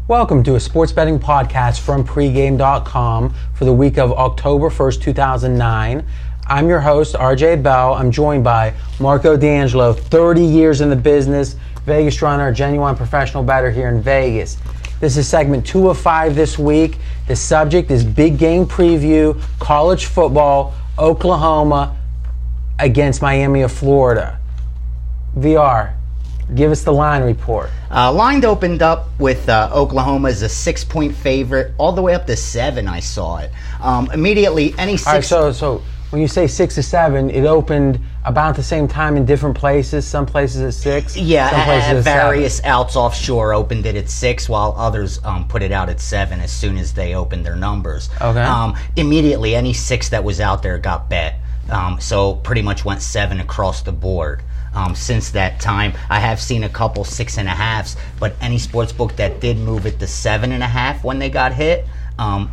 Welcome to a sports betting podcast from pregame.com for the week of October 1st, 2009. I'm your host, RJ Bell. I'm joined by Marco D'Angelo, 30 years in the business, Vegas runner, genuine professional bettor here in Vegas. This is segment 2 of 5 this week. The subject is big game preview, college football, Oklahoma against Miami of Florida. VR, give us the line report. Line opened up with Oklahoma as a 6-point favorite, all the way up to 7. I saw it immediately. Any 6. All right, so when you say 6 to 7, it opened about the same time in different places. Some places at 6. Yeah, some places at various 7. outs offshore opened it at 6, while others put it out at 7 as soon as they opened their numbers. Okay. Immediately, any 6 that was out there got bet. So pretty much went 7 across the board. Since that time, I have seen a couple 6.5s, but any sports book that did move it to 7.5 when they got hit,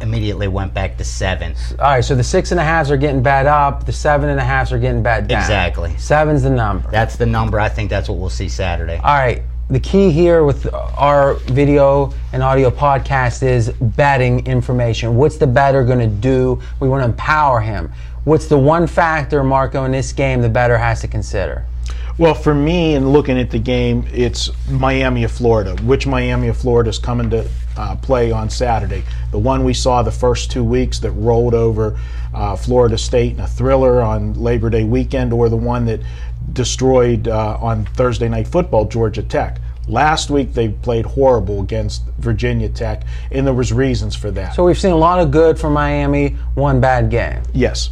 immediately went back to 7. All right, so the 6.5s are getting bet up, the 7.5s are getting bet down. Exactly. 7's the number. That's the number. I think that's what we'll see Saturday. All right, the key here with our video and audio podcast is betting information. What's the bettor going to do? We want to empower him. What's the one factor, Marco, in this game the bettor has to consider? Well, for me, in looking at the game, it's Miami of Florida. Which Miami of Florida is coming to play on Saturday? The one we saw the first 2 weeks that rolled over Florida State in a thriller on Labor Day weekend, or the one that destroyed on Thursday Night Football Georgia Tech? Last week they played horrible against Virginia Tech, and there was reasons for that. So we've seen a lot of good from Miami, one bad game. Yes.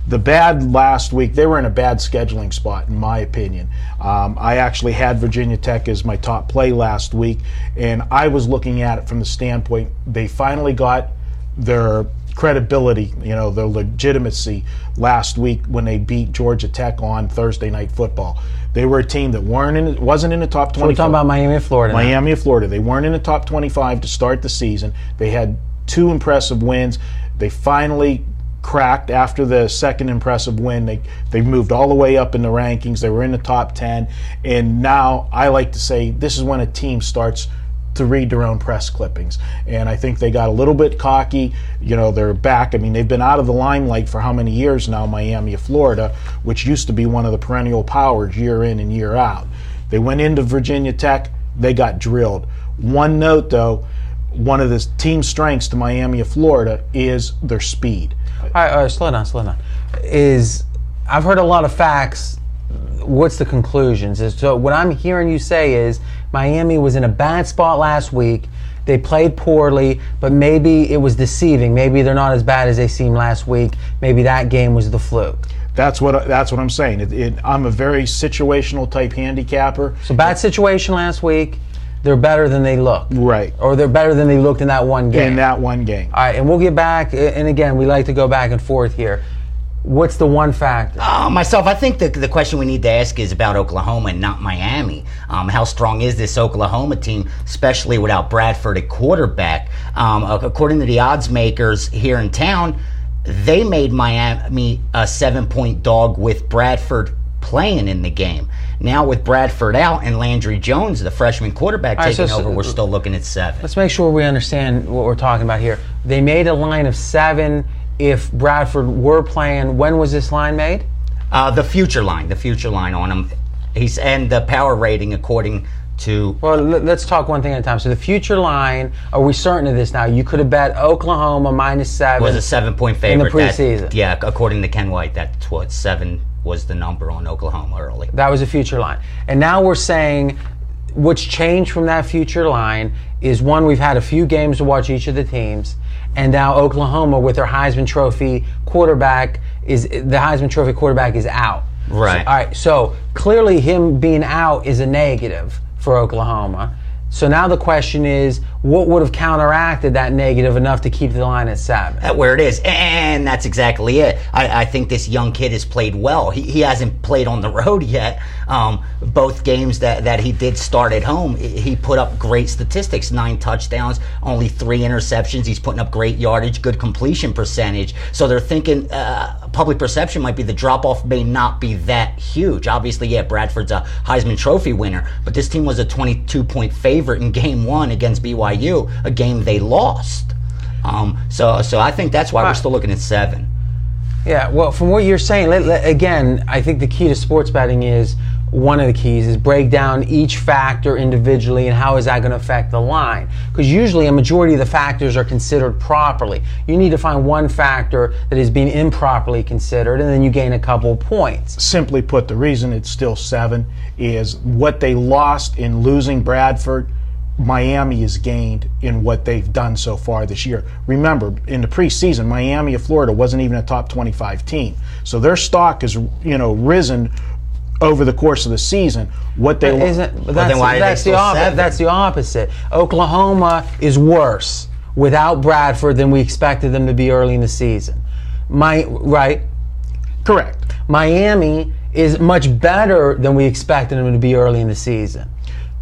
The bad last week, they were in a bad scheduling spot, in my opinion. I actually had Virginia Tech as my top play last week, and I was looking at it from the standpoint they finally got their credibility, their legitimacy last week when they beat Georgia Tech on Thursday Night Football. They were a team that wasn't in the top 25. So we're talking about Miami of Florida. Miami of Florida. They weren't in the top 25 to start the season. They had 2 impressive wins. They finally cracked after the second impressive win. They moved all the way up in the rankings. They were in the top 10, and now I like to say this is when a team starts to read their own press clippings, and I think they got a little bit cocky. They're back. I mean, they've been out of the limelight for how many years now, Miami of Florida, which used to be one of the perennial powers year in and year out. They went into Virginia Tech, they got drilled. One note though, one of the team strengths to Miami of Florida is their speed. All right, slow down. I've heard a lot of facts. What's the conclusions? So what I'm hearing you say is Miami was in a bad spot last week. They played poorly, but maybe it was deceiving. Maybe they're not as bad as they seemed last week. Maybe that game was the fluke. That's what I'm saying. I'm a very situational type handicapper. So bad situation last week. They're better than they looked. Right. Or they're better than they looked in that one game. In that one game. All right, and we'll get back, and again, we like to go back and forth here. What's the one factor? Myself, I think the question we need to ask is about Oklahoma and not Miami. How strong is this Oklahoma team, especially without Bradford at quarterback? According to the odds makers here in town, they made Miami a 7-point dog with Bradford playing in the game. Now with Bradford out and Landry Jones, the freshman quarterback, taking over, we're still looking at 7. Let's make sure we understand what we're talking about here. They made a line of 7 if Bradford were playing. When was this line made? The future line on him. And the power rating according to... Well, let's talk one thing at a time. So the future line, are we certain of this now? You could have bet Oklahoma -7. Was a 7-point favorite. In the preseason. Yeah, according to Ken White, that's what 7 was the number on Oklahoma early. That was a future line. And now we're saying what's changed from that future line is, one, we've had a few games to watch each of the teams, and now Oklahoma with their Heisman Trophy quarterback is out. Right. So, all right. So clearly him being out is a negative for Oklahoma. So now the question is, what would have counteracted that negative enough to keep the line at 7? At where it is. And that's exactly it. I think this young kid has played well. He hasn't played on the road yet. Both games that he did start at home, he put up great statistics. 9 touchdowns, only 3 interceptions. He's putting up great yardage, good completion percentage. So they're thinking public perception might be the drop-off may not be that huge. Obviously, yeah, Bradford's a Heisman Trophy winner, but this team was a 22-point favorite in Game 1 against BYU. BYU, a game they lost. So I think that's why we're still looking at 7. Yeah, well, from what you're saying, again, I think the key to sports betting is, one of the keys is break down each factor individually and how is that going to affect the line. Because usually a majority of the factors are considered properly. You need to find one factor that is being improperly considered, and then you gain a couple of points. Simply put, the reason it's still 7 is what they lost in losing Bradford, Miami has gained in what they've done so far this year. Remember, in the preseason, Miami of Florida wasn't even a top 25 team. So their stock has, risen over the course of the season. What they that's the opposite. Oklahoma is worse without Bradford than we expected them to be early in the season. Right? Correct. Miami is much better than we expected them to be early in the season.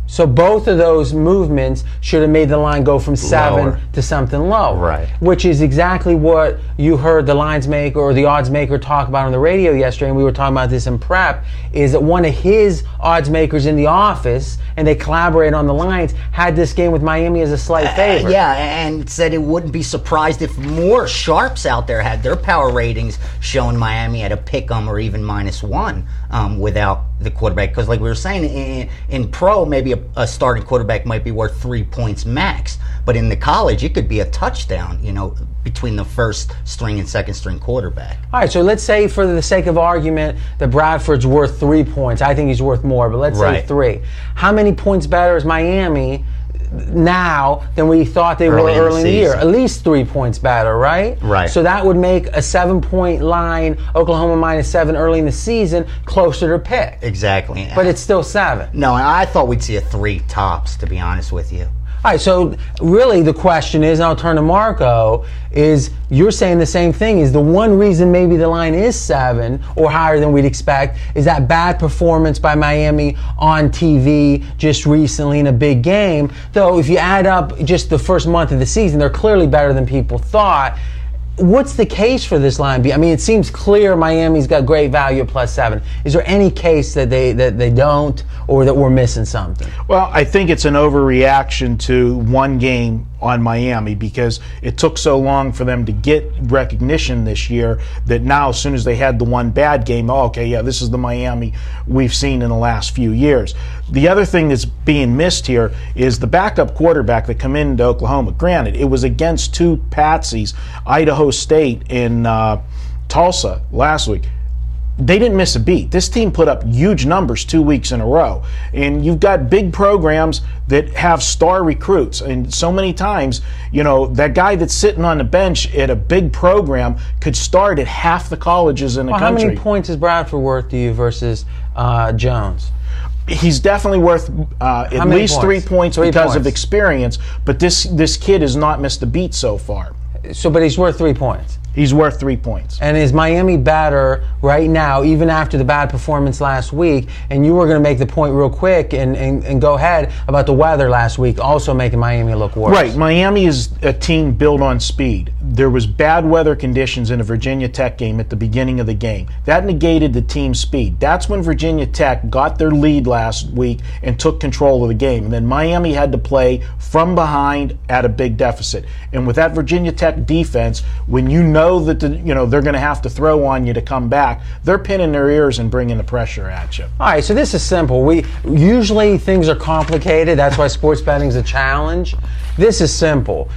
So both of those movements should have made the line go from 7 to something lower. Right. Which is exactly what you heard the lines maker or the odds maker talk about on the radio yesterday, and we were talking about this in prep, is that one of his odds makers in the office, and they collaborate on the lines, had this game with Miami as a slight favorite. Yeah, and said it wouldn't be surprised if more sharps out there had their power ratings showing Miami at a pick-em or even -1 without the quarterback. Because like we were saying, in pro, maybe a starting quarterback might be worth 3 points max. But in the college, it could be a touchdown, between the first string and second string quarterback. All right, so let's say for the sake of argument that Bradford's worth 3 points. I think he's worth more, but let's say 3. How many points better is Miami now than we thought they were early in the year? At least 3 points better, right? Right. So that would make a 7-point line, Oklahoma -7 early in the season, closer to pick. Exactly. But it's still 7. No, I thought we'd see a 3 tops, to be honest with you. All right, so really the question is, and I'll turn to Marco, is you're saying the same thing, is the one reason maybe the line is 7 or higher than we'd expect is that bad performance by Miami on TV just recently in a big game. Though if you add up just the first month of the season, they're clearly better than people thought. What's the case for this line? I mean, it seems clear Miami's got great value at +7. Is there any case that they don't, or that we're missing something? Well, I think it's an overreaction to one game on Miami because it took so long for them to get recognition this year that now as soon as they had the one bad game, this is the Miami we've seen in the last few years. The other thing that's being missed here is the backup quarterback that come into Oklahoma. Granted, it was against 2 patsies, Idaho State and Tulsa last week. They didn't miss a beat. This team put up huge numbers 2 weeks in a row. And you've got big programs that have star recruits. And so many times, that guy that's sitting on the bench at a big program could start at half the colleges in the country. How many points is Bradford worth to you versus Jones? He's definitely worth at least 3 points because of experience. But this kid has not missed a beat so far. But he's worth 3 points. He's worth 3 points. And is Miami better right now, even after the bad performance last week? And you were going to make the point real quick and go ahead about the weather last week, also making Miami look worse. Right. Miami is a team built on speed. There was bad weather conditions in a Virginia Tech game at the beginning of the game. That negated the team's speed. That's when Virginia Tech got their lead last week and took control of the game. And then Miami had to play from behind at a big deficit. And with that Virginia Tech defense, when you know that they're going to have to throw on you to come back, they're pinning their ears and bringing the pressure at you. All right, so this is simple. Usually things are complicated. That's why sports betting is a challenge. This is simple.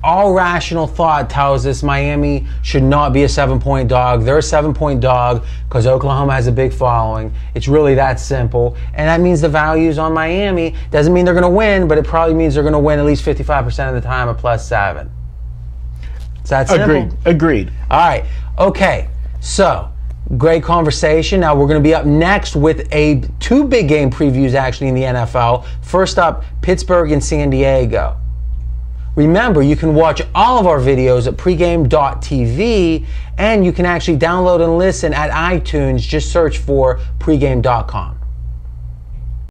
All rational thought tells us Miami should not be a 7-point dog. They're a 7-point dog because Oklahoma has a big following. It's really that simple. And that means the value's on Miami. Doesn't mean they're going to win, but it probably means they're going to win at least 55% of the time at +7. Is that simple? Agreed. All right. Okay. So, great conversation. Now we're going to be up next with 2 big game previews actually in the NFL. First up, Pittsburgh and San Diego. Remember, you can watch all of our videos at pregame.tv, and you can actually download and listen at iTunes. Just search for pregame.com.